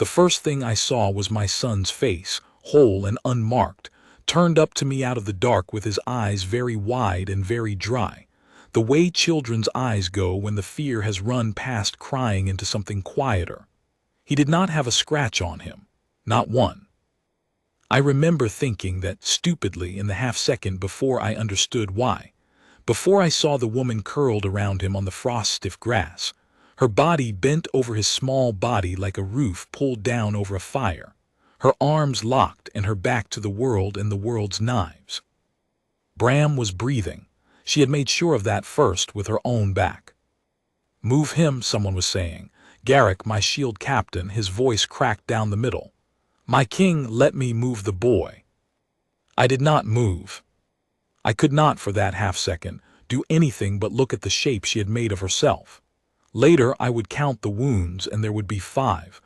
The first thing I saw was my son's face, whole and unmarked, turned up to me out of the dark with his eyes very wide and very dry, the way children's eyes go when the fear has run past crying into something quieter. He did not have a scratch on him, not one. I remember thinking that stupidly in the half-second before I understood why. Before I saw the woman curled around him on the frost-stiff grass, her body bent over his small body like a roof pulled down over a fire, her arms locked and her back to the world and the world's knives. Bram was breathing. She had made sure of that first with her own back. "Move him," someone was saying. Garrick, my shield captain, his voice cracked down the middle. "My king, let me move the boy." I did not move. I could not, for that half-second, do anything but look at the shape she had made of herself. Later I would count the wounds, and there would be five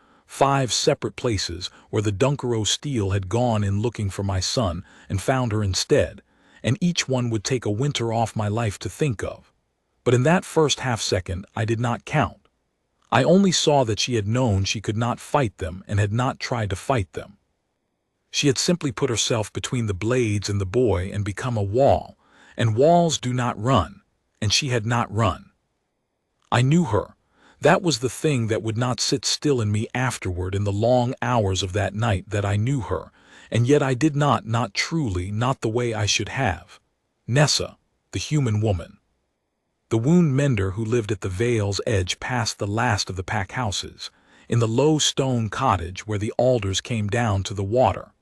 separate places where the Dunkero steel had gone in looking for my son and found her instead, and each one would take a winter off my life to think of. But in that first half-second I did not count. I only saw that she had known she could not fight them and had not tried to fight them. She had simply put herself between the blades and the boy and become a wall, and walls do not run, and she had not run. I knew her. That was the thing that would not sit still in me afterward in the long hours of that night, that I knew her, and yet I did not truly, not the way I should have. Nessa, the human woman. The wound mender who lived at the vale's edge past the last of the pack houses, in the low stone cottage where the alders came down to the water.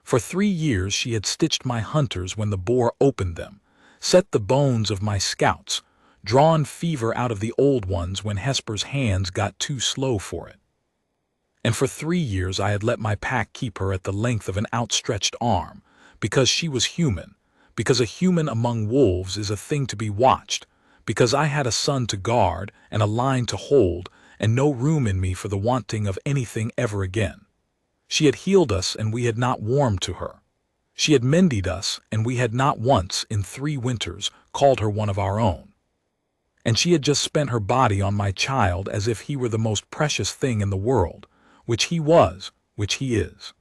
For 3 years she had stitched my hunters when the boar opened them, set the bones of my scouts, drawn fever out of the old ones when Hesper's hands got too slow for it. And for 3 years I had let my pack keep her at the length of an outstretched arm, because she was human, because a human among wolves is a thing to be watched, because I had a son to guard and a line to hold, and no room in me for the wanting of anything ever again. She had healed us and we had not warmed to her. She had mended us and we had not once, in 3 winters, called her one of our own. And she had just spent her body on my child as if he were the most precious thing in the world, which he was, which he is.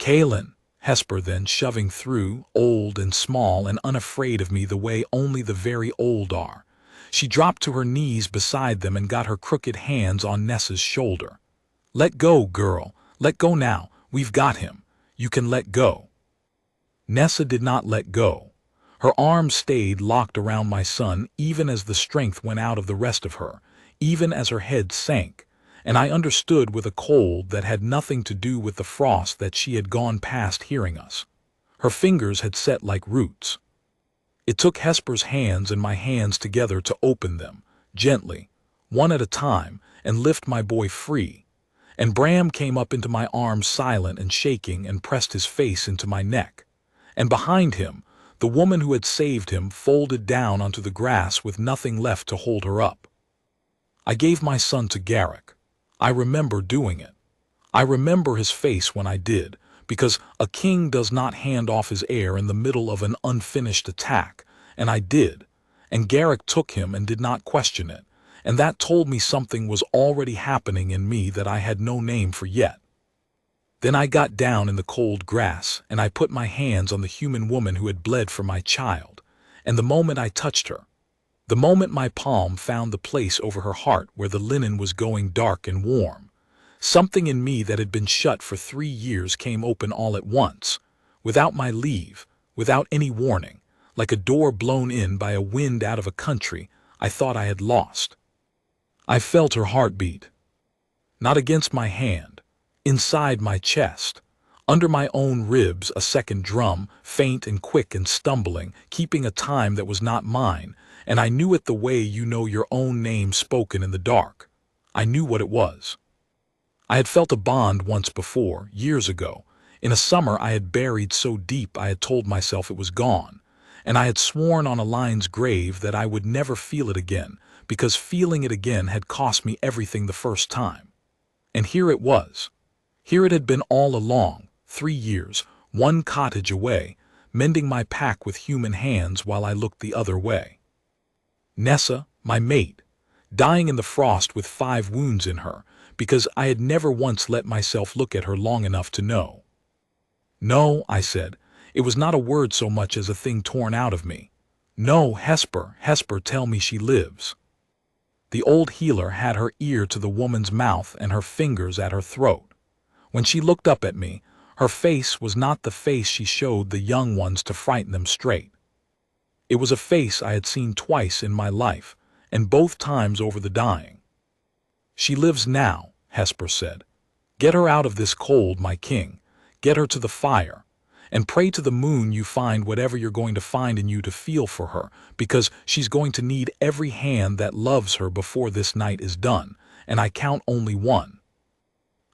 "Kaelin," Hesper then, shoving through, old and small and unafraid of me the way only the very old are. She dropped to her knees beside them and got her crooked hands on Nessa's shoulder. "Let go, girl. Let go now. We've got him. You can let go." Nessa did not let go. Her arms stayed locked around my son even as the strength went out of the rest of her, even as her head sank, and I understood with a cold that had nothing to do with the frost that she had gone past hearing us. Her fingers had set like roots. It took Hesper's hands and my hands together to open them, gently, one at a time, and lift my boy free. And Bram came up into my arms silent and shaking and pressed his face into my neck. And behind him, the woman who had saved him folded down onto the grass with nothing left to hold her up. I gave my son to Garrick. I remember doing it. I remember his face when I did, because a king does not hand off his heir in the middle of an unfinished attack, and I did, and Garrick took him and did not question it, and that told me something was already happening in me that I had no name for yet. Then I got down in the cold grass, and I put my hands on the human woman who had bled for my child, and the moment I touched her, the moment my palm found the place over her heart where the linen was going dark and warm, something in me that had been shut for 3 years came open all at once, without my leave, without any warning, like a door blown in by a wind out of a country I thought I had lost. I felt her heartbeat. Not against my hand, inside my chest, under my own ribs, a second drum, faint and quick and stumbling, keeping a time that was not mine, and I knew it the way you know your own name spoken in the dark. I knew what it was. I had felt a bond once before, years ago. In a summer I had buried so deep I had told myself it was gone, and I had sworn on a lion's grave that I would never feel it again, because feeling it again had cost me everything the first time. And here it was. Here it had been all along, 3 years, 1 cottage away, mending my pack with human hands while I looked the other way. Nessa, my mate, dying in the frost with 5 wounds in her, because I had never once let myself look at her long enough to know. "No," I said. It was not a word so much as a thing torn out of me. "No, Hesper, Hesper, tell me she lives." The old healer had her ear to the woman's mouth and her fingers at her throat. When she looked up at me, her face was not the face she showed the young ones to frighten them straight. It was a face I had seen twice in my life, and both times over the dying. "She lives now," Hesper said. "Get her out of this cold, my king. Get her to the fire. And pray to the moon you find whatever you're going to find in you to feel for her, because she's going to need every hand that loves her before this night is done, and I count only one."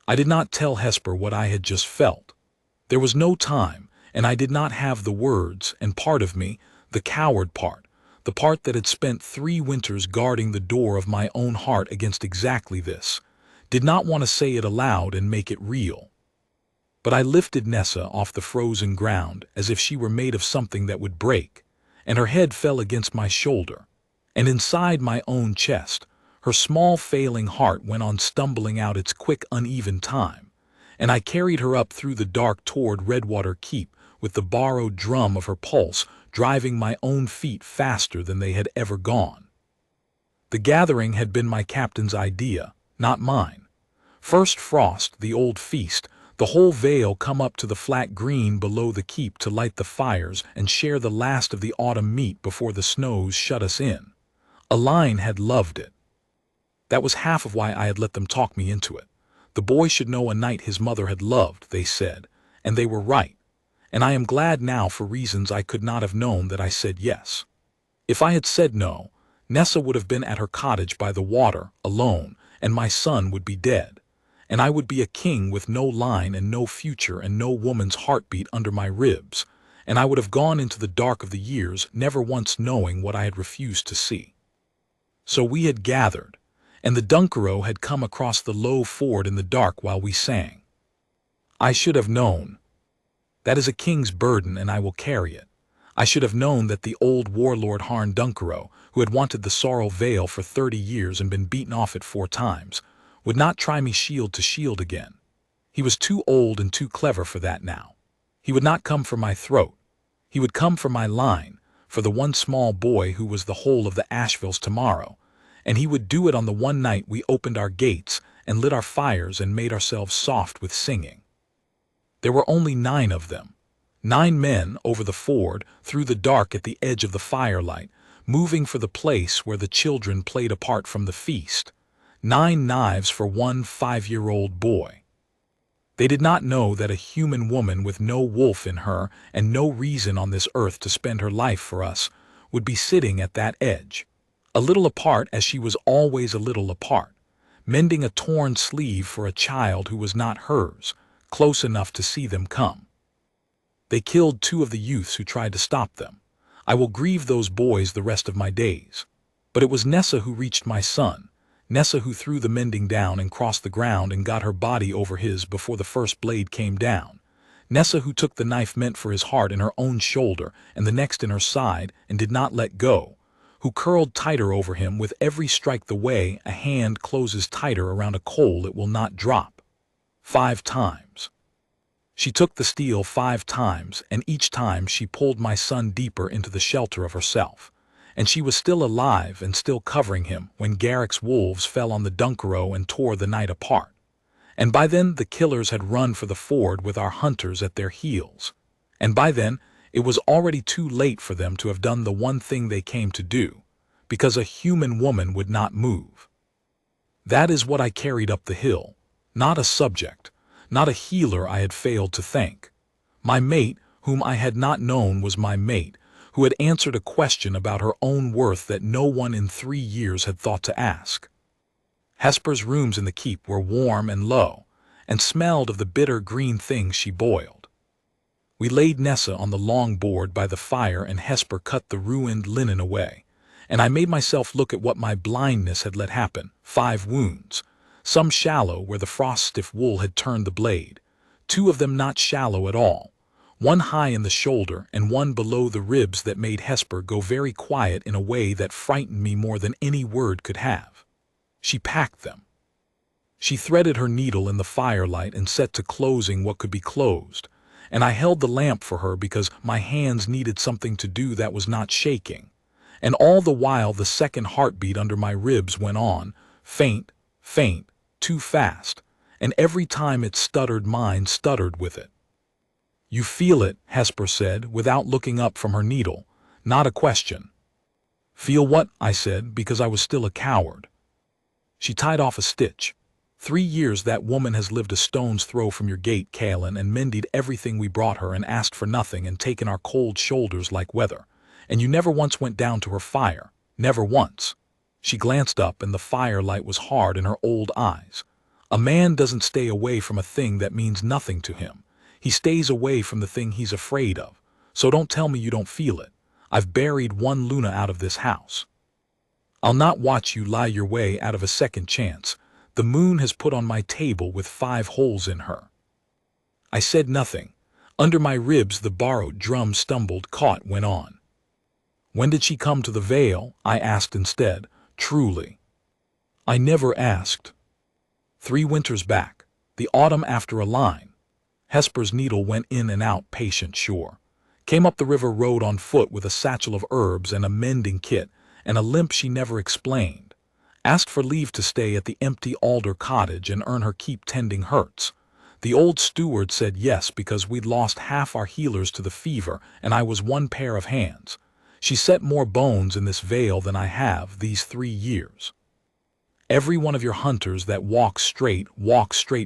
I did not tell Hesper what I had just felt. There was no time, and I did not have the words, and part of me, the coward part, the part that had spent 3 winters guarding the door of my own heart against exactly this, did not want to say it aloud and make it real. But I lifted Nessa off the frozen ground as if she were made of something that would break, and her head fell against my shoulder, and inside my own chest, her small failing heart went on stumbling out its quick uneven time, and I carried her up through the dark toward Redwater Keep with the borrowed drum of her pulse driving my own feet faster than they had ever gone. The gathering had been my captain's idea, not mine. First frost, the old feast, the whole vale come up to the flat green below the keep to light the fires and share the last of the autumn meat before the snows shut us in. Aline had loved it. That was half of why I had let them talk me into it. The boy should know a night his mother had loved, they said, and they were right. And I am glad now for reasons I could not have known that I said yes. If I had said no, Nessa would have been at her cottage by the water, alone, and my son would be dead. And I would be a king with no line and no future and no woman's heartbeat under my ribs, and I would have gone into the dark of the years never once knowing what I had refused to see. So we had gathered, and the Dunkero had come across the low ford in the dark while we sang. I should have known. That is a king's burden, and I will carry it. I should have known that the old warlord Harn Dunkero, who had wanted the Sorrel Vale for 30 years and been beaten off it 4 times, would not try me shield to shield again. He was too old and too clever for that now. He would not come for my throat. He would come for my line, for the one small boy who was the whole of the Ashvilles tomorrow, and he would do it on the one night we opened our gates and lit our fires and made ourselves soft with singing. There were only 9 of them. 9 men over the ford, through the dark at the edge of the firelight, moving for the place where the children played apart from the feast. 9 knives for one 5-year-old boy. They did not know that a human woman with no wolf in her and no reason on this earth to spend her life for us would be sitting at that edge, a little apart as she was always a little apart, mending a torn sleeve for a child who was not hers, close enough to see them come. They killed 2 of the youths who tried to stop them. I will grieve those boys the rest of my days. But it was Nessa who reached my son, Nessa who threw the mending down and crossed the ground and got her body over his before the first blade came down. Nessa who took the knife meant for his heart in her own shoulder and the next in her side and did not let go, who curled tighter over him with every strike the way a hand closes tighter around a coal it will not drop. 5 times. She took the steel 5 times, and each time she pulled my son deeper into the shelter of herself. And she was still alive and still covering him when Garrick's wolves fell on the Dunkero and tore the night apart. And by then the killers had run for the ford with our hunters at their heels. And by then it was already too late for them to have done the one thing they came to do, because a human woman would not move. That is what I carried up the hill, not a subject, not a healer I had failed to thank. My mate, whom I had not known was my mate, who had answered a question about her own worth that no one in 3 years had thought to ask. Hesper's rooms in the keep were warm and low, and smelled of the bitter green things she boiled. We laid Nessa on the long board by the fire and Hesper cut the ruined linen away, and I made myself look at what my blindness had let happen, 5 wounds, some shallow where the frost-stiff wool had turned the blade, 2 of them not shallow at all, one high in the shoulder and one below the ribs that made Hesper go very quiet in a way that frightened me more than any word could have. She packed them. She threaded her needle in the firelight and set to closing what could be closed, and I held the lamp for her because my hands needed something to do that was not shaking. And all the while the second heartbeat under my ribs went on, faint, faint, too fast, and every time it stuttered, mine stuttered with it. "You feel it," Hesper said, without looking up from her needle. Not a question. "Feel what?" I said, because I was still a coward. She tied off a stitch. 3 years that woman has lived a stone's throw from your gate, Kaelin, and mended everything we brought her and asked for nothing and taken our cold shoulders like weather. And you never once went down to her fire. Never once." She glanced up and the firelight was hard in her old eyes. "A man doesn't stay away from a thing that means nothing to him. He stays away from the thing he's afraid of. So don't tell me you don't feel it. I've buried one Luna out of this house. I'll not watch you lie your way out of a second chance. The moon has put on my table with 5 holes in her." I said nothing. Under my ribs the borrowed drum stumbled, caught, went on. "When did she come to the Vale?" I asked instead. Truly. I never asked. 3 winters back. The autumn after a line. Hesper's needle went in and out, patient, sure. Came up the river road on foot with a satchel of herbs and a mending kit, and a limp she never explained. Asked for leave to stay at the empty alder cottage and earn her keep tending hurts. The old steward said yes because we'd lost half our healers to the fever and I was one pair of hands. She set more bones in this Vale than I have these 3 years. Every one of your hunters that walks straight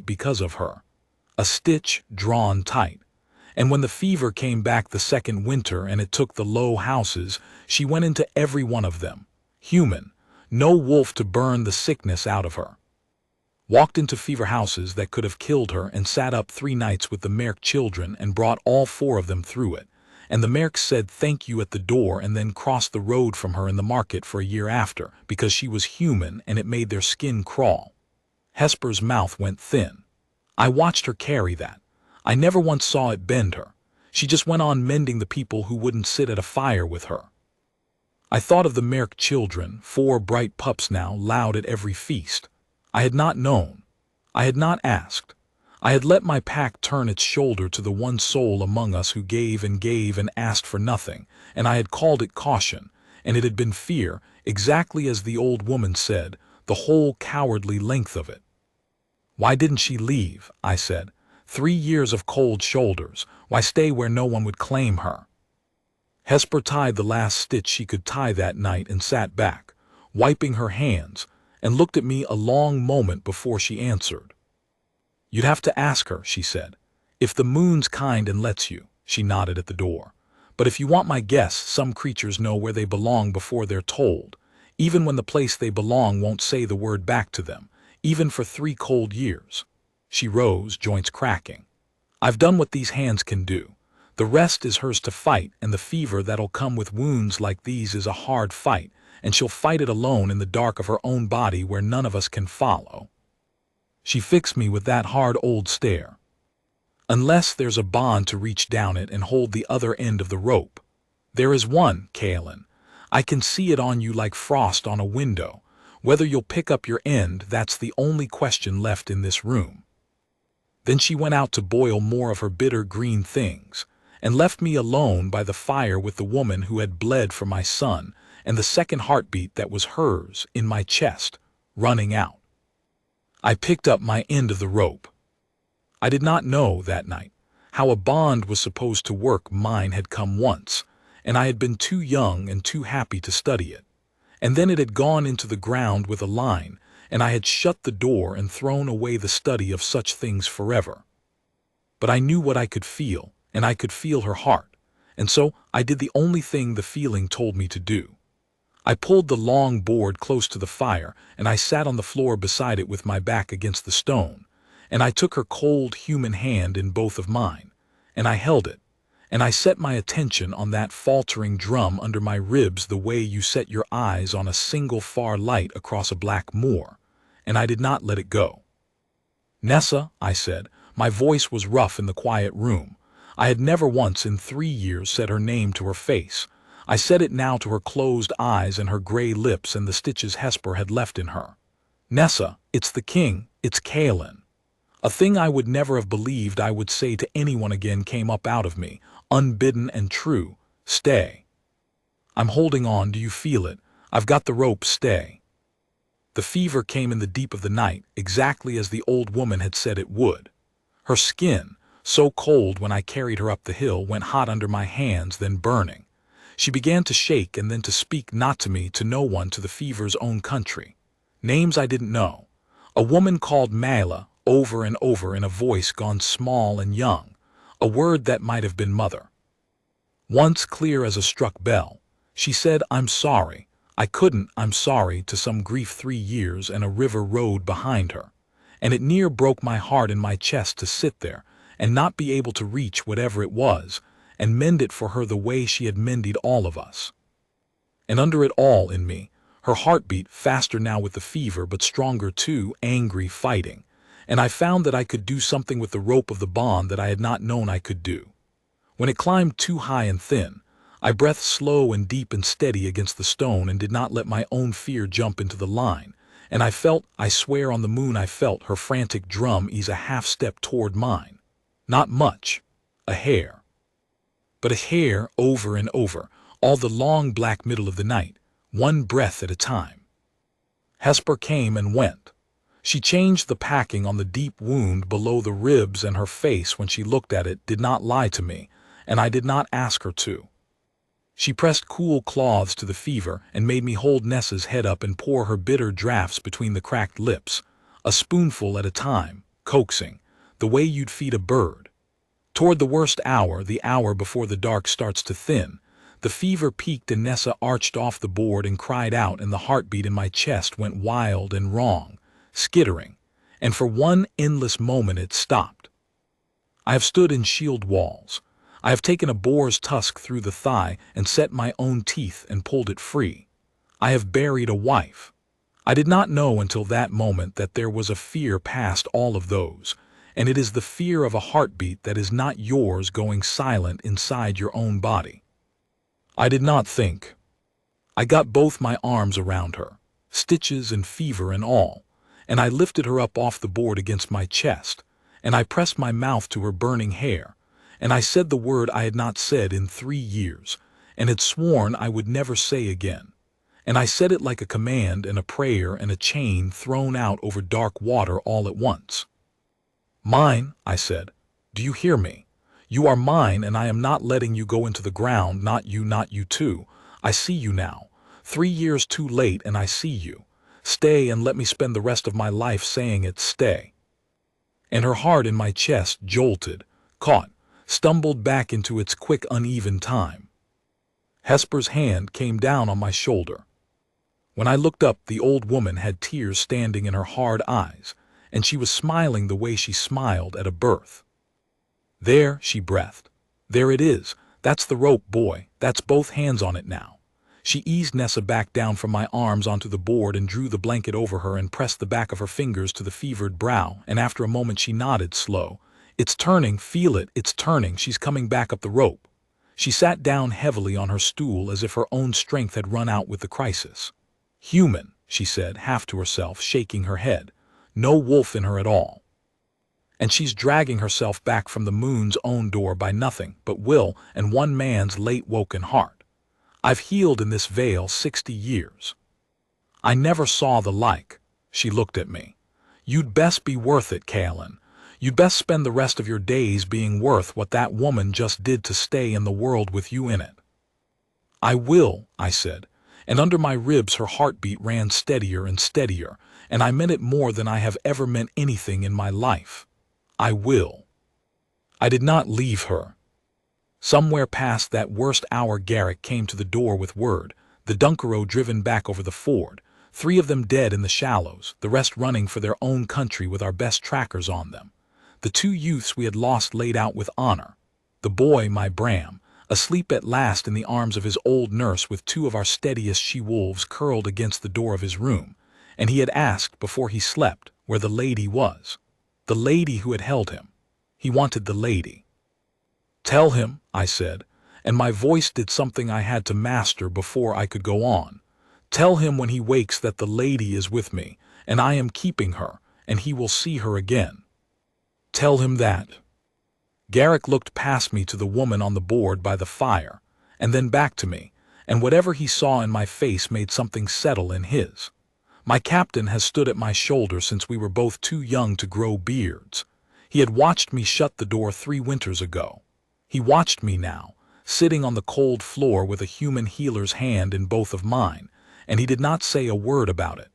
because of her. A stitch drawn tight. And when the fever came back the second winter and it took the low houses, she went into every one of them. Human. No wolf to burn the sickness out of her. Walked into fever houses that could have killed her and sat up 3 nights with the Merk children and brought all 4 of them through it. And the Merks said thank you at the door and then crossed the road from her in the market for a year after because she was human and it made their skin crawl. Hesper's mouth went thin. I watched her carry that. I never once saw it bend her. She just went on mending the people who wouldn't sit at a fire with her. I thought of the Merk children, 4 bright pups now, loud at every feast. I had not known. I had not asked. I had let my pack turn its shoulder to the one soul among us who gave and asked for nothing, and I had called it caution, and it had been fear, exactly as the old woman said, the whole cowardly length of it. "Why didn't she leave?" I said. 3 years of cold shoulders. Why stay where no one would claim her? Hesper tied the last stitch she could tie that night and sat back, wiping her hands, and looked at me a long moment before she answered. "You'd have to ask her," she said. "If the moon's kind and lets you," she nodded at the door. "But if you want my guess, some creatures know where they belong before they're told, even when the place they belong won't say the word back to them, even for 3 cold years." She rose, joints cracking. "I've done what these hands can do. The rest is hers to fight, and the fever that'll come with wounds like these is a hard fight, and she'll fight it alone in the dark of her own body where none of us can follow." She fixed me with that hard old stare. "Unless there's a bond to reach down it and hold the other end of the rope. There is one, Kaelin. I can see it on you like frost on a window. Whether you'll pick up your end, that's the only question left in this room." Then she went out to boil more of her bitter green things, and left me alone by the fire with the woman who had bled for my son, and the second heartbeat that was hers in my chest, running out. I picked up my end of the rope. I did not know, that night, how a bond was supposed to work. Mine had come once, and I had been too young and too happy to study it. And then it had gone into the ground with a line, and I had shut the door and thrown away the study of such things forever. But I knew what I could feel, and I could feel her heart, and so I did the only thing the feeling told me to do. I pulled the long board close to the fire, and I sat on the floor beside it with my back against the stone, and I took her cold human hand in both of mine, and I held it, and I set my attention on that faltering drum under my ribs the way you set your eyes on a single far light across a black moor, and I did not let it go. "Nessa," I said. My voice was rough in the quiet room. I had never once in 3 years said her name to her face. I said it now to her closed eyes and her gray lips and the stitches Hesper had left in her. "Nessa, it's the king, It's Kaelin. A thing I would never have believed I would say to anyone again came up out of me, unbidden and true. Stay. I'm holding on, do you feel it? I've got the rope, stay. The fever came in the deep of the night, exactly as the old woman had said it would. Her skin, so cold when I carried her up the hill, went hot under my hands, then burning. She began to shake and then to speak, not to me, to no one, to the fever's own country. Names I didn't know. A woman called Mala, over and over in a voice gone small and young. A word that might have been mother. Once, clear as a struck bell, she said, I'm sorry. I couldn't, I'm sorry, to some grief 3 years and a river road behind her. And it near broke my heart in my chest to sit there and not be able to reach whatever it was and mend it for her the way she had mended all of us. And under it all in me, her heartbeat, faster now with the fever but stronger too, angry, fighting. And I found that I could do something with the rope of the bond that I had not known I could do. When it climbed too high and thin, I breathed slow and deep and steady against the stone and did not let my own fear jump into the line. And I felt, I swear on the moon, I felt her frantic drum ease a half step toward mine. Not much, a hair. But a hair, over and over, all the long black middle of the night, one breath at a time. Hesper came and went. She changed the packing on the deep wound below the ribs, and her face when she looked at it did not lie to me, and I did not ask her to. She pressed cool cloths to the fever and made me hold Nessa's head up and pour her bitter draughts between the cracked lips, a spoonful at a time, coaxing, the way you'd feed a bird. Toward the worst hour, the hour before the dark starts to thin, the fever peaked and Nessa arched off the board and cried out, and the heartbeat in my chest went wild and wrong, skittering, and for one endless moment it stopped. I have stood in shield walls. I have taken a boar's tusk through the thigh and set my own teeth and pulled it free. I have buried a wife. I did not know until that moment that there was a fear past all of those, and it is the fear of a heartbeat that is not yours going silent inside your own body. I did not think. I got both my arms around her, stitches and fever and all, and I lifted her up off the board against my chest, and I pressed my mouth to her burning hair, and I said the word I had not said in 3 years, and had sworn I would never say again. And I said it like a command and a prayer and a chain thrown out over dark water all at once. Mine, I said. Do you hear me? You are mine, and I am not letting you go into the ground, not you too. I see you now. 3 years too late, and I see you. Stay and let me spend the rest of my life saying it, stay. And her heart in my chest jolted, caught, stumbled back into its quick, uneven time. Hesper's hand came down on my shoulder. When I looked up, the old woman had tears standing in her hard eyes, and she was smiling the way she smiled at a birth. There, she breathed. There it is. That's the rope, boy. That's both hands on it now. She eased Nessa back down from my arms onto the board and drew the blanket over her and pressed the back of her fingers to the fevered brow, and after a moment she nodded, slow. It's turning, feel it, it's turning, she's coming back up the rope. She sat down heavily on her stool as if her own strength had run out with the crisis. Human, she said, half to herself, shaking her head. No wolf in her at all. And she's dragging herself back from the moon's own door by nothing but will and one man's late-woken heart. I've healed in this veil 60 years. I never saw the like. She looked at me. You'd best be worth it, Kaelin. You'd best spend the rest of your days being worth what that woman just did to stay in the world with you in it. I will, I said, and under my ribs her heartbeat ran steadier and steadier, and I meant it more than I have ever meant anything in my life. I will. I did not leave her. Somewhere past that worst hour Garrick came to the door with word, the Dunkero driven back over the ford, 3 of them dead in the shallows, the rest running for their own country with our best trackers on them. The 2 youths we had lost laid out with honor. The boy, my Bram, asleep at last in the arms of his old nurse with 2 of our steadiest she-wolves curled against the door of his room, and he had asked before he slept where the lady was. The lady who had held him. He wanted the lady. Tell him, I said, and my voice did something I had to master before I could go on. Tell him when he wakes that the lady is with me, and I am keeping her, and he will see her again. Tell him that." Garrick looked past me to the woman on the board by the fire, and then back to me, and whatever he saw in my face made something settle in his. My captain has stood at my shoulder since we were both too young to grow beards. He had watched me shut the door 3 winters ago. He watched me now, sitting on the cold floor with a human healer's hand in both of mine, and he did not say a word about it.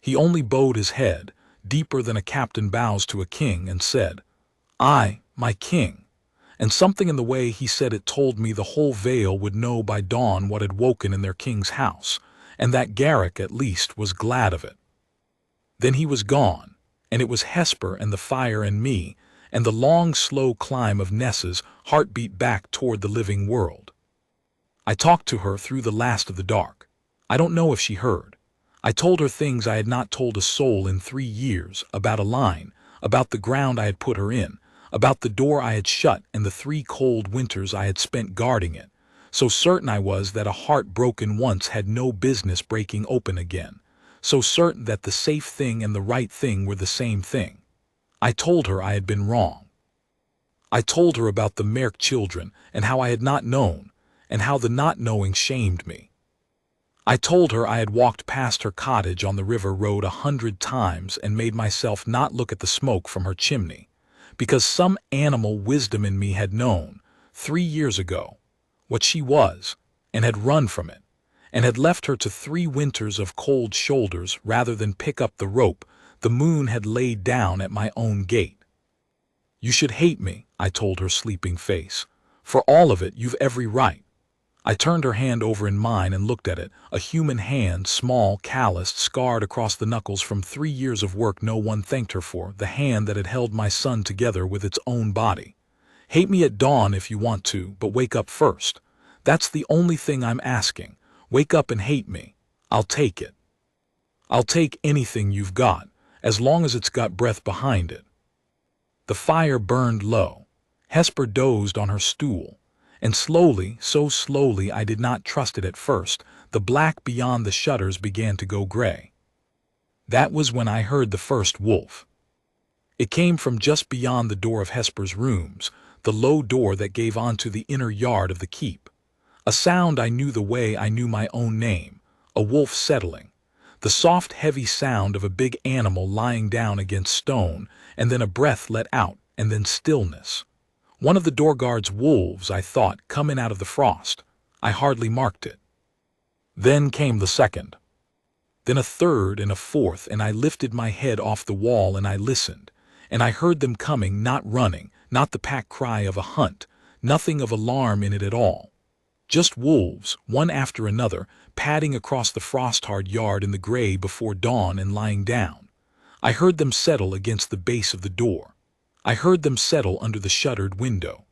He only bowed his head, deeper than a captain bows to a king, and said, "I, my king." And something in the way he said it told me the whole Vale would know by dawn what had woken in their king's house, and that Garrick at least was glad of it. Then he was gone, and it was Hesper and the fire and me, and the long, slow climb of Nessa's heartbeat back toward the living world. I talked to her through the last of the dark. I don't know if she heard. I told her things I had not told a soul in 3 years, about a line, about the ground I had put her in, about the door I had shut and the 3 cold winters I had spent guarding it. So certain I was that a heart broken once had no business breaking open again. So certain that the safe thing and the right thing were the same thing. I told her I had been wrong. I told her about the Merk children and how I had not known, and how the not knowing shamed me. I told her I had walked past her cottage on the river road 100 times and made myself not look at the smoke from her chimney, because some animal wisdom in me had known, 3 years ago, what she was, and had run from it, and had left her to 3 winters of cold shoulders rather than pick up the rope the moon had laid down at my own gate. "You should hate me," I told her sleeping face. "For all of it, you've every right." I turned her hand over in mine and looked at it, a human hand, small, calloused, scarred across the knuckles from 3 years of work no one thanked her for, the hand that had held my son together with its own body. "Hate me at dawn if you want to, but wake up first. That's the only thing I'm asking. Wake up and hate me. I'll take it. I'll take anything you've got, as long as it's got breath behind it." The fire burned low. Hesper dozed on her stool, and slowly, so slowly I did not trust it at first, the black beyond the shutters began to go gray. That was when I heard the first wolf. It came from just beyond the door of Hesper's rooms, the low door that gave onto the inner yard of the keep. A sound I knew the way I knew my own name, a wolf settling. The soft, heavy sound of a big animal lying down against stone, and then a breath let out, and then stillness. One of the door guard's wolves, I thought, coming out of the frost. I hardly marked it. Then came the second. Then a third and a fourth, and I lifted my head off the wall and I listened, and I heard them coming, not running, not the pack cry of a hunt, nothing of alarm in it at all. Just wolves, one after another, padding across the frost-hard yard in the gray before dawn and lying down. I heard them settle against the base of the door. I heard them settle under the shuttered window.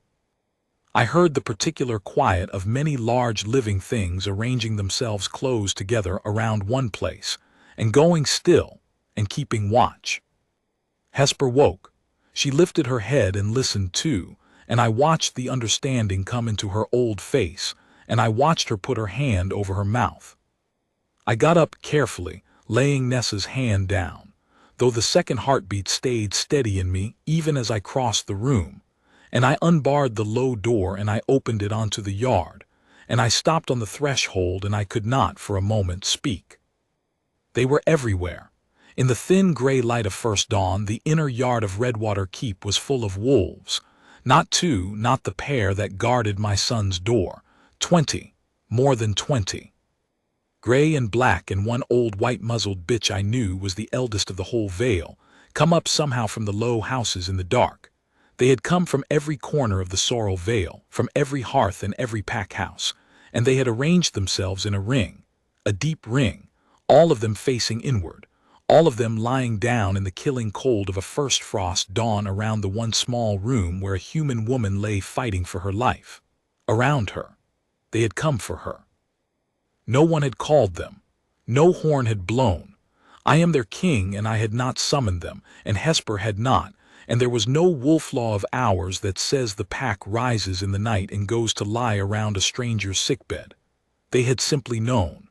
I heard the particular quiet of many large living things arranging themselves close together around one place, and going still, and keeping watch. Hesper woke. She lifted her head and listened too, and I watched the understanding come into her old face, and I watched her put her hand over her mouth. I got up carefully, laying Nessa's hand down, though the second heartbeat stayed steady in me even as I crossed the room, and I unbarred the low door and I opened it onto the yard, and I stopped on the threshold and I could not for a moment speak. They were everywhere. In the thin gray light of first dawn, the inner yard of Redwater Keep was full of wolves. Not 2, not the pair that guarded my son's door. 20, more than 20. Gray and black, and one old white-muzzled bitch I knew was the eldest of the whole Vale, come up somehow from the low houses in the dark. They had come from every corner of the Sorrel Vale, from every hearth and every pack house, and they had arranged themselves in a ring, a deep ring, all of them facing inward, all of them lying down in the killing cold of a first frost dawn around the one small room where a human woman lay fighting for her life. Around her. They had come for her. No one had called them. No horn had blown. I am their king, and I had not summoned them, and Hesper had not, and there was no wolf law of ours that says the pack rises in the night and goes to lie around a stranger's sickbed. They had simply known.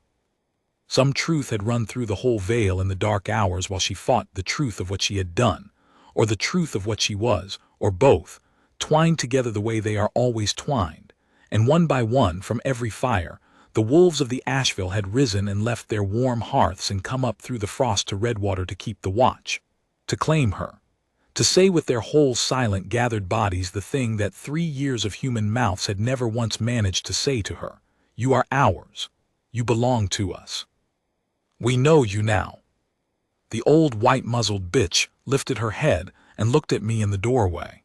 Some truth had run through the whole veil in the dark hours while she fought the truth of what she had done, or the truth of what she was, or both, twined together the way they are always twined, and one by one, from every fire, the wolves of the Asheville had risen and left their warm hearths and come up through the frost to Redwater to keep the watch, to claim her, to say with their whole silent gathered bodies the thing that 3 years of human mouths had never once managed to say to her: "You are ours. You belong to us. We know you now." The old white-muzzled bitch lifted her head and looked at me in the doorway.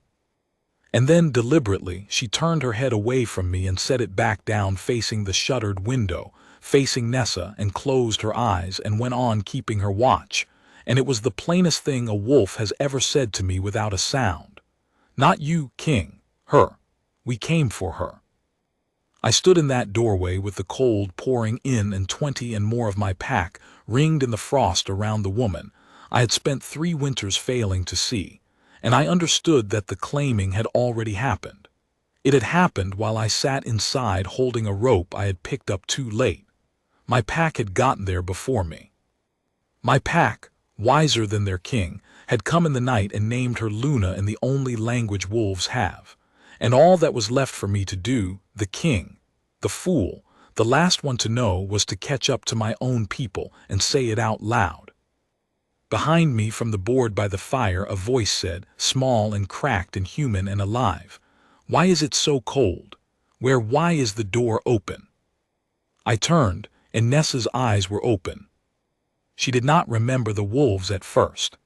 And then, deliberately, she turned her head away from me and set it back down facing the shuttered window, facing Nessa, and closed her eyes and went on keeping her watch, and it was the plainest thing a wolf has ever said to me without a sound. "Not you, King. Her. We came for her." I stood in that doorway with the cold pouring in and 20 and more of my pack ringed in the frost around the woman I had spent 3 winters failing to see, and I understood that the claiming had already happened. It had happened while I sat inside holding a rope I had picked up too late. My pack had gotten there before me. My pack, wiser than their king, had come in the night and named her Luna in the only language wolves have. And all that was left for me to do, the king, the fool, the last one to know, was to catch up to my own people and say it out loud. Behind me, from the board by the fire, a voice said, small and cracked and human and alive, "Why is it so cold? Why is the door open?" I turned, and Nessa's eyes were open. She did not remember the wolves at first.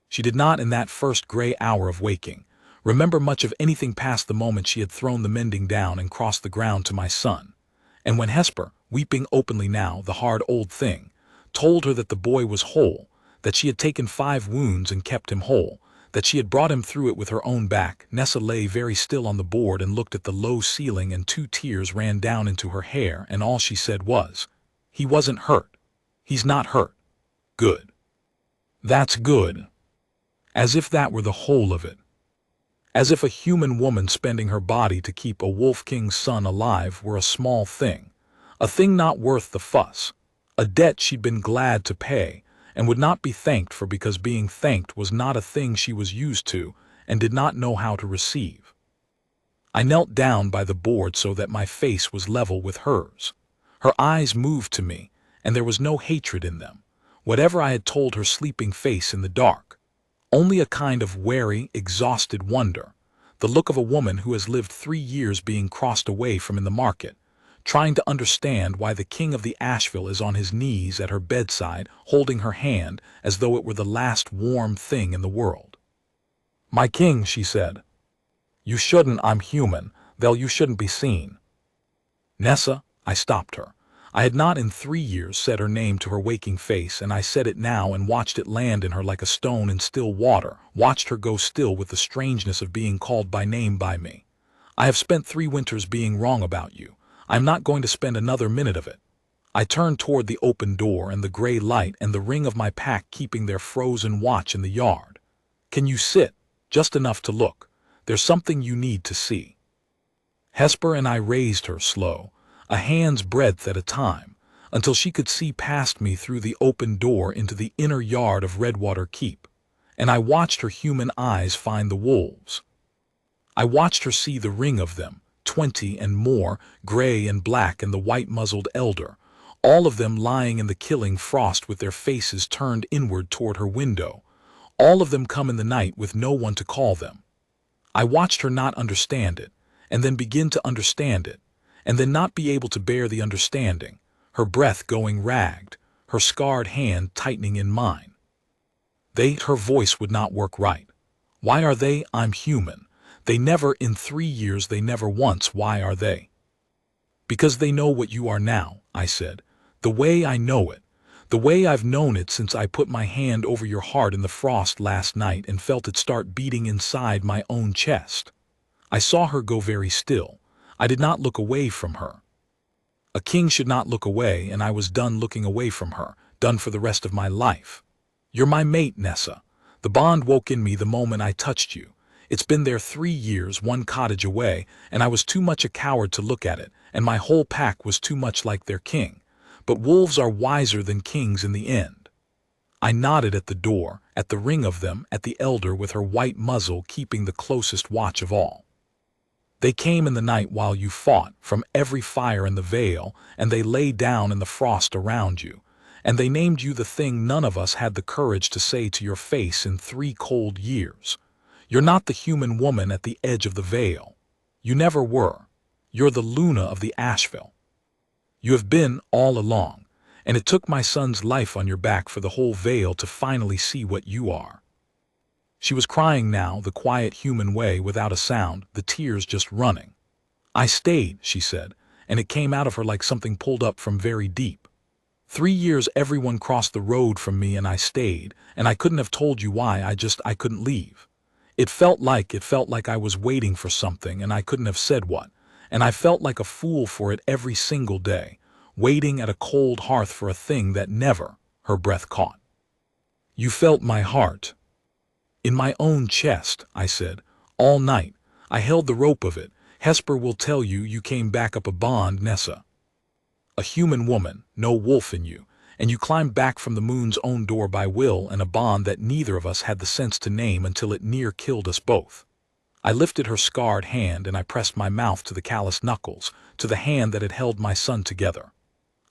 She did not, in that first gray hour of waking, remember much of anything past the moment she had thrown the mending down and crossed the ground to my son. And when Hesper, weeping openly now, the hard old thing, told her that the boy was whole, that she had taken 5 wounds and kept him whole, that she had brought him through it with her own back, Nessa lay very still on the board and looked at the low ceiling, and 2 tears ran down into her hair, and all she said was, "He wasn't hurt. He's not hurt. Good. That's good." As if that were the whole of it. As if a human woman spending her body to keep a wolf king's son alive were a small thing, a thing not worth the fuss, a debt she'd been glad to pay and would not be thanked for, because being thanked was not a thing she was used to and did not know how to receive. I knelt down by the board so that my face was level with hers. Her eyes moved to me, and there was no hatred in them, whatever I had told her sleeping face in the dark. Only a kind of wary, exhausted wonder, the look of a woman who has lived 3 years being crossed away from in the market, trying to understand why the king of the Asheville is on his knees at her bedside, holding her hand as though it were the last warm thing in the world. "My king," she said. "You shouldn't, I'm human, you shouldn't be seen." "Nessa," I stopped her. I had not in 3 years said her name to her waking face, and I said it now and watched it land in her like a stone in still water, watched her go still with the strangeness of being called by name by me. "I have spent 3 winters being wrong about you. I am not going to spend another minute of it." I turned toward the open door and the gray light and the ring of my pack keeping their frozen watch in the yard. "Can you sit? Just enough to look. There's something you need to see." Hesper and I raised her slow, a hand's breadth at a time, until she could see past me through the open door into the inner yard of Redwater Keep, and I watched her human eyes find the wolves. I watched her see the ring of them, 20 and more, gray and black and the white-muzzled elder, all of them lying in the killing frost with their faces turned inward toward her window, all of them come in the night with no one to call them. I watched her not understand it, and then begin to understand it, and then not be able to bear the understanding, her breath going ragged, her scarred hand tightening in mine. Her voice would not work right. "Why are they? I'm human. They never, in 3 years, they never once. Why are they?" "Because they know what you are now," I said. "The way I know it. The way I've known it since I put my hand over your heart in the frost last night and felt it start beating inside my own chest." I saw her go very still. I did not look away from her. A king should not look away, and I was done looking away from her, done for the rest of my life. "You're my mate, Nessa. The bond woke in me the moment I touched you. It's been there 3 years, 1 cottage away, and I was too much a coward to look at it, and my whole pack was too much like their king. but wolves are wiser than kings in the end. I nodded at the door, at the ring of them, at the elder with her white muzzle keeping the closest watch of all. They came in the night while you fought, from every fire in the vale, and they lay down in the frost around you, and they named you the thing none of us had the courage to say to your face in 3 cold years. You're not the human woman at the edge of the vale. You never were. You're the Luna of the Asheville. You have been all along, and it took my son's life on your back for the whole vale to finally see what you are. She was crying now, the quiet human way, without a sound, the tears just running. I stayed, she said, and it came out of her like something pulled up from very deep. 3 years everyone crossed the road from me and I stayed, and I couldn't have told you why, I couldn't leave. It felt like I was waiting for something and I couldn't have said what, and I felt like a fool for it every single day, waiting at a cold hearth for a thing that never, her breath caught. You felt my heart. In my own chest, I said, all night. I held the rope of it. Hesper will tell you you came back up a bond, Nessa. A human woman, no wolf in you, and you climbed back from the moon's own door by will and a bond that neither of us had the sense to name until it near killed us both. I lifted her scarred hand and I pressed my mouth to the calloused knuckles, to the hand that had held my son together.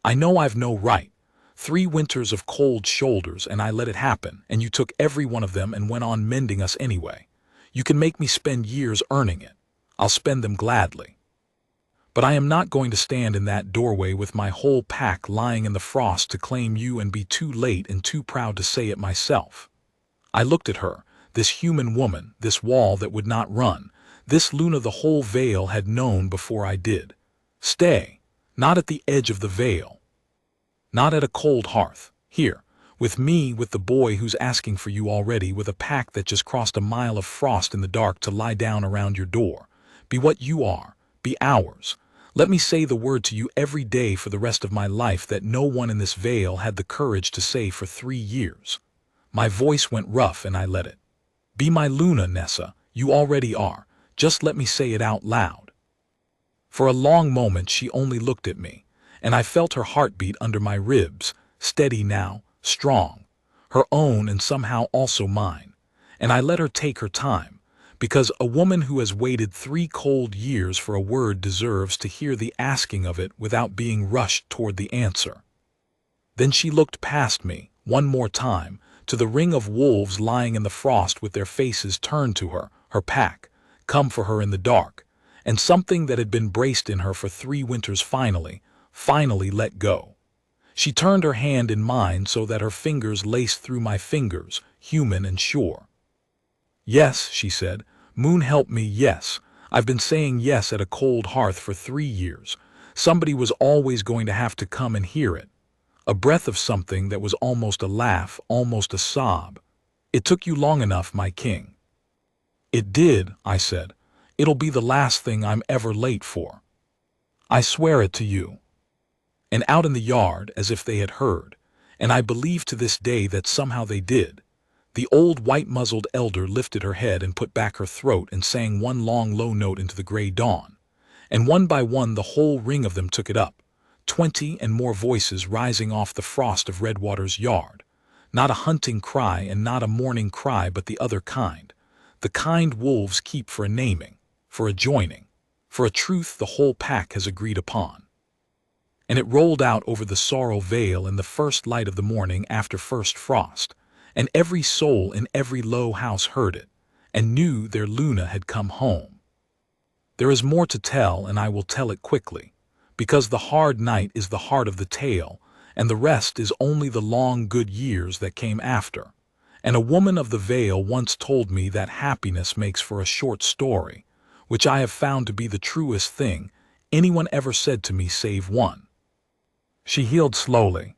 I know I've no right. 3 winters of cold shoulders and I let it happen, and you took every one of them and went on mending us anyway. You can make me spend years earning it. I'll spend them gladly. But I am not going to stand in that doorway with my whole pack lying in the frost to claim you and be too late and too proud to say it myself. I looked at her, this human woman, this wall that would not run, this Luna the whole vale had known before I did. Stay, not at the edge of the vale. Not at a cold hearth. Here, with me, with the boy who's asking for you already, with a pack that just crossed a mile of frost in the dark to lie down around your door. Be what you are. Be ours. Let me say the word to you every day for the rest of my life that no one in this vale had the courage to say for 3 years. My voice went rough and I let it. Be my Luna, Nessa. You already are. Just let me say it out loud. For a long moment she only looked at me, and I felt her heartbeat under my ribs, steady now, strong, her own and somehow also mine, and I let her take her time, because a woman who has waited 3 cold years for a word deserves to hear the asking of it without being rushed toward the answer. Then she looked past me, one more time, to the ring of wolves lying in the frost with their faces turned to her, her pack, come for her in the dark, and something that had been braced in her for 3 winters finally let go. She turned her hand in mine so that her fingers laced through my fingers, human and sure. Yes, she said, moon help me, yes. I've been saying yes at a cold hearth for 3 years. Somebody was always going to have to come and hear it. A breath of something that was almost a laugh, almost a sob. It took you long enough, my king. It did, I said. It'll be the last thing I'm ever late for. I swear it to you. And out in the yard, as if they had heard, and I believe to this day that somehow they did, the old white-muzzled elder lifted her head and put back her throat and sang one long low note into the gray dawn, and one by one the whole ring of them took it up, 20 and more voices rising off the frost of Redwater's yard, not a hunting cry and not a mourning cry but the other kind, the kind wolves keep for a naming, for a joining, for a truth the whole pack has agreed upon. And it rolled out over the Sorrow Vale in the first light of the morning after first frost, and every soul in every low house heard it, and knew their Luna had come home. There is more to tell, and I will tell it quickly, because the hard night is the heart of the tale, and the rest is only the long good years that came after. And a woman of the vale once told me that happiness makes for a short story, which I have found to be the truest thing anyone ever said to me save one. She healed slowly.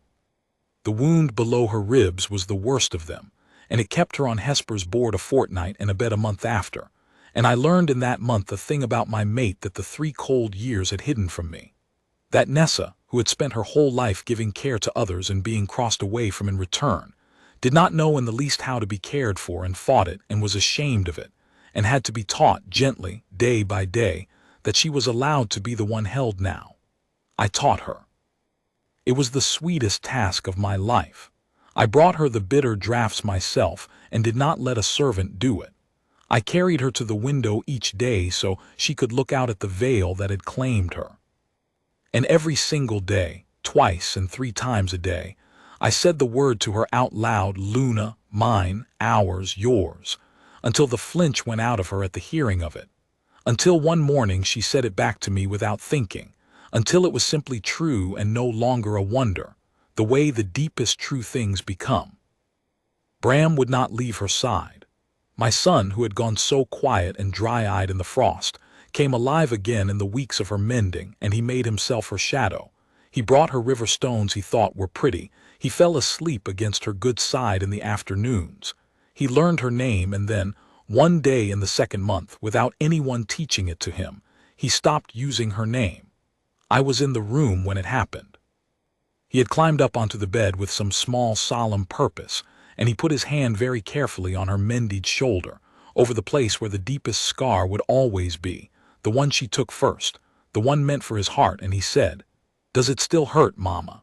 The wound below her ribs was the worst of them, and it kept her on Hesper's board a fortnight and a bed a month after, and I learned in that month a thing about my mate that the 3 cold years had hidden from me. That Nessa, who had spent her whole life giving care to others and being crossed away from in return, did not know in the least how to be cared for and fought it and was ashamed of it, and had to be taught gently, day by day, that she was allowed to be the one held now. I taught her. It was the sweetest task of my life. I brought her the bitter draughts myself and did not let a servant do it. I carried her to the window each day so she could look out at the veil that had claimed her. And every single day, twice and 3 times a day, I said the word to her out loud, Luna, mine, ours, yours, until the flinch went out of her at the hearing of it. Until one morning she said it back to me without thinking, until it was simply true and no longer a wonder, the way the deepest true things become. Bram would not leave her side. My son, who had gone so quiet and dry-eyed in the frost, came alive again in the weeks of her mending, and he made himself her shadow. He brought her river stones he thought were pretty. He fell asleep against her good side in the afternoons. He learned her name, and then, one day in the 2nd month, without anyone teaching it to him, he stopped using her name. I was in the room when it happened. He had climbed up onto the bed with some small solemn purpose, and he put his hand very carefully on her mended shoulder, over the place where the deepest scar would always be, the one she took first, the one meant for his heart, and he said, "Does it still hurt, Mama?"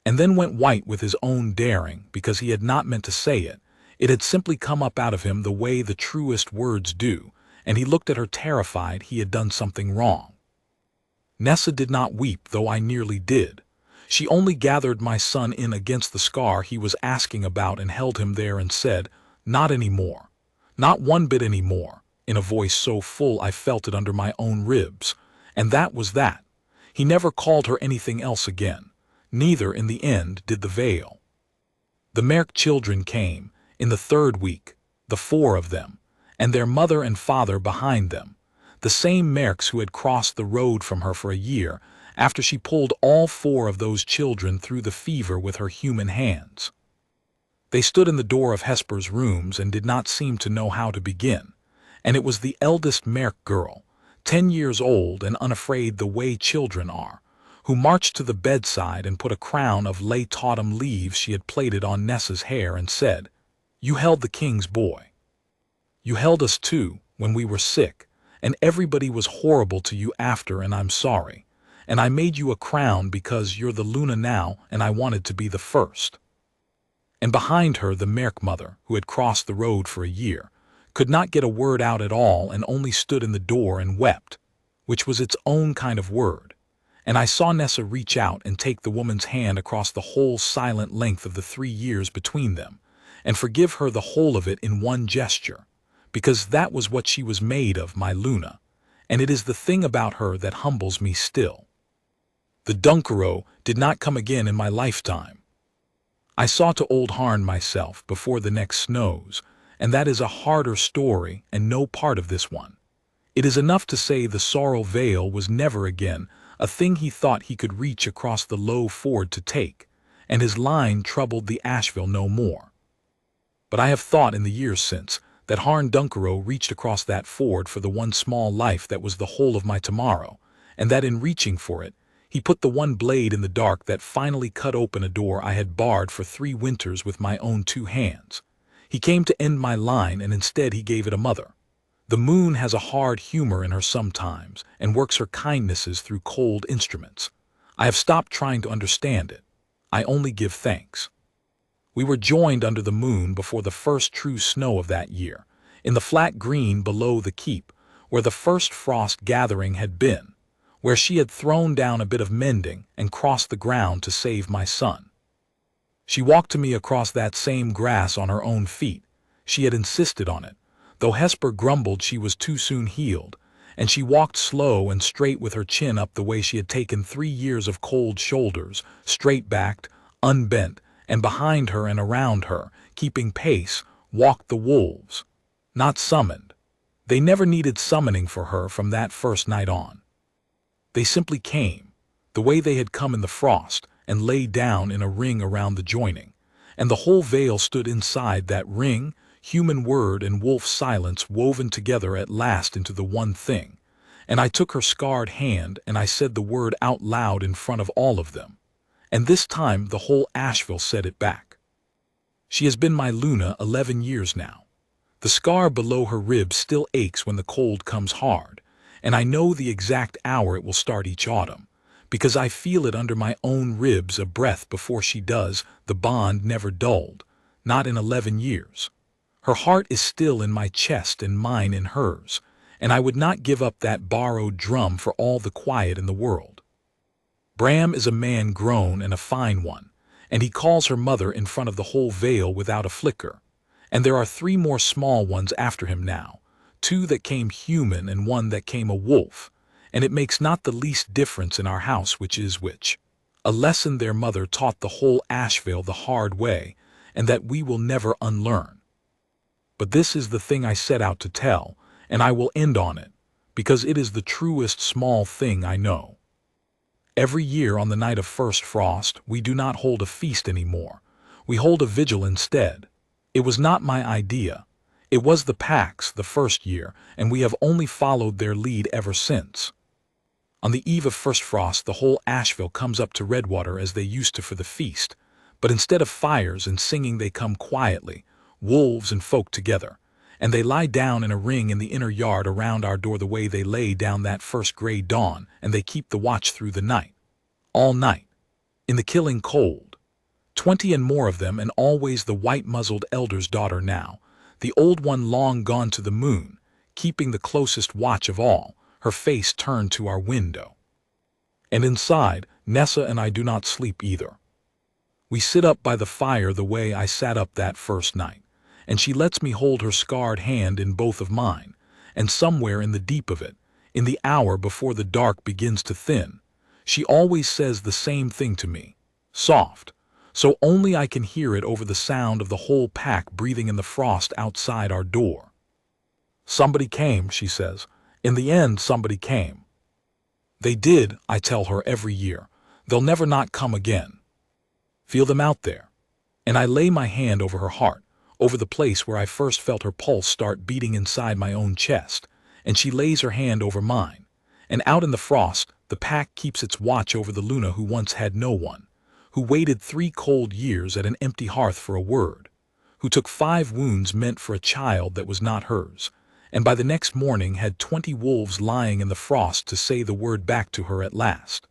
And then went white with his own daring, because he had not meant to say it. It had simply come up out of him the way the truest words do, and he looked at her terrified he had done something wrong. Nessa did not weep, though I nearly did. She only gathered my son in against the scar he was asking about and held him there and said, "Not any more. Not one bit any more," in a voice so full I felt it under my own ribs. And that was that. He never called her anything else again. Neither, in the end, did the veil. The Merk children came, in the 3rd week, the 4 of them, and their mother and father behind them, the same Merks who had crossed the road from her for a year, after she pulled all 4 of those children through the fever with her human hands. They stood in the door of Hesper's rooms and did not seem to know how to begin, and it was the eldest Merk girl, 10 years old and unafraid the way children are, who marched to the bedside and put a crown of late autumn leaves she had plaited on Nessa's hair and said, "You held the king's boy. You held us too, when we were sick, and everybody was horrible to you after, and I'm sorry. And I made you a crown because you're the Luna now, and I wanted to be the first." And behind her the Merk mother, who had crossed the road for a year, could not get a word out at all and only stood in the door and wept, which was its own kind of word. And I saw Nessa reach out and take the woman's hand across the whole silent length of the 3 years between them, and forgive her the whole of it in one gesture, because that was what she was made of, my Luna, and it is the thing about her that humbles me still. The Dunkero did not come again in my lifetime. I saw to Old Harn myself before the next snows, and that is a harder story and no part of this one. It is enough to say the Sorrel Vale was never again a thing he thought he could reach across the low ford to take, and his line troubled the Asheville no more. But I have thought in the years since that Harn Dunkero reached across that ford for the one small life that was the whole of my tomorrow, and that in reaching for it, he put the one blade in the dark that finally cut open a door I had barred for 3 winters with my own 2 hands. He came to end my line, and instead he gave it a mother. The moon has a hard humor in her sometimes, and works her kindnesses through cold instruments. I have stopped trying to understand it. I only give thanks. We were joined under the moon before the first true snow of that year, in the flat green below the keep, where the first frost gathering had been, where she had thrown down a bit of mending and crossed the ground to save my son. She walked to me across that same grass on her own feet. She had insisted on it, though Hesper grumbled she was too soon healed, and she walked slow and straight with her chin up the way she had taken 3 years of cold shoulders, straight-backed, unbent, and behind her and around her, keeping pace, walked the wolves. Not summoned. They never needed summoning for her from that first night on. They simply came, the way they had come in the frost, and lay down in a ring around the joining, and the whole vale stood inside that ring, human word and wolf silence woven together at last into the one thing, and I took her scarred hand and I said the word out loud in front of all of them, and this time the whole Asheville said it back. She has been my Luna 11 years now. The scar below her ribs still aches when the cold comes hard, and I know the exact hour it will start each autumn, because I feel it under my own ribs a breath before she does. The bond never dulled, not in 11 years. Her heart is still in my chest and mine in hers, and I would not give up that borrowed drum for all the quiet in the world. Bram is a man grown and a fine one, and he calls her mother in front of the whole vale without a flicker. And there are 3 more small ones after him now, 2 that came human and 1 that came a wolf, and it makes not the least difference in our house which is which. A lesson their mother taught the whole Asheville the hard way, and that we will never unlearn. But this is the thing I set out to tell, and I will end on it, because it is the truest small thing I know. Every year on the night of first frost, we do not hold a feast anymore. We hold a vigil instead. It was not my idea. It was the Pack's the first year, and we have only followed their lead ever since. On the eve of first frost, the whole Asheville comes up to Redwater as they used to for the feast, but instead of fires and singing they come quietly, wolves and folk together, and they lie down in a ring in the inner yard around our door the way they lay down that first gray dawn, and they keep the watch through the night. All night. In the killing cold. 20 and more of them, and always the white-muzzled elder's daughter now, the old one long gone to the moon, keeping the closest watch of all, her face turned to our window. And inside, Nessa and I do not sleep either. We sit up by the fire the way I sat up that first night, and she lets me hold her scarred hand in both of mine, and somewhere in the deep of it, in the hour before the dark begins to thin, she always says the same thing to me, soft, so only I can hear it over the sound of the whole pack breathing in the frost outside our door. Somebody came, she says. In the end, somebody came. They did, I tell her every year. They'll never not come again. Feel them out there. And I lay my hand over her heart, over the place where I first felt her pulse start beating inside my own chest, and she lays her hand over mine. And out in the frost, the pack keeps its watch over the Luna who once had no one, who waited 3 cold years at an empty hearth for a word, who took 5 wounds meant for a child that was not hers, and by the next morning had 20 wolves lying in the frost to say the word back to her at last.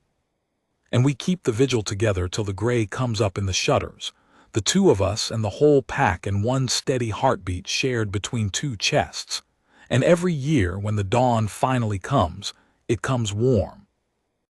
And we keep the vigil together till the gray comes up in the shutters, the 2 of us and the whole pack in one steady heartbeat shared between 2 chests. And every year when the dawn finally comes, it comes warm.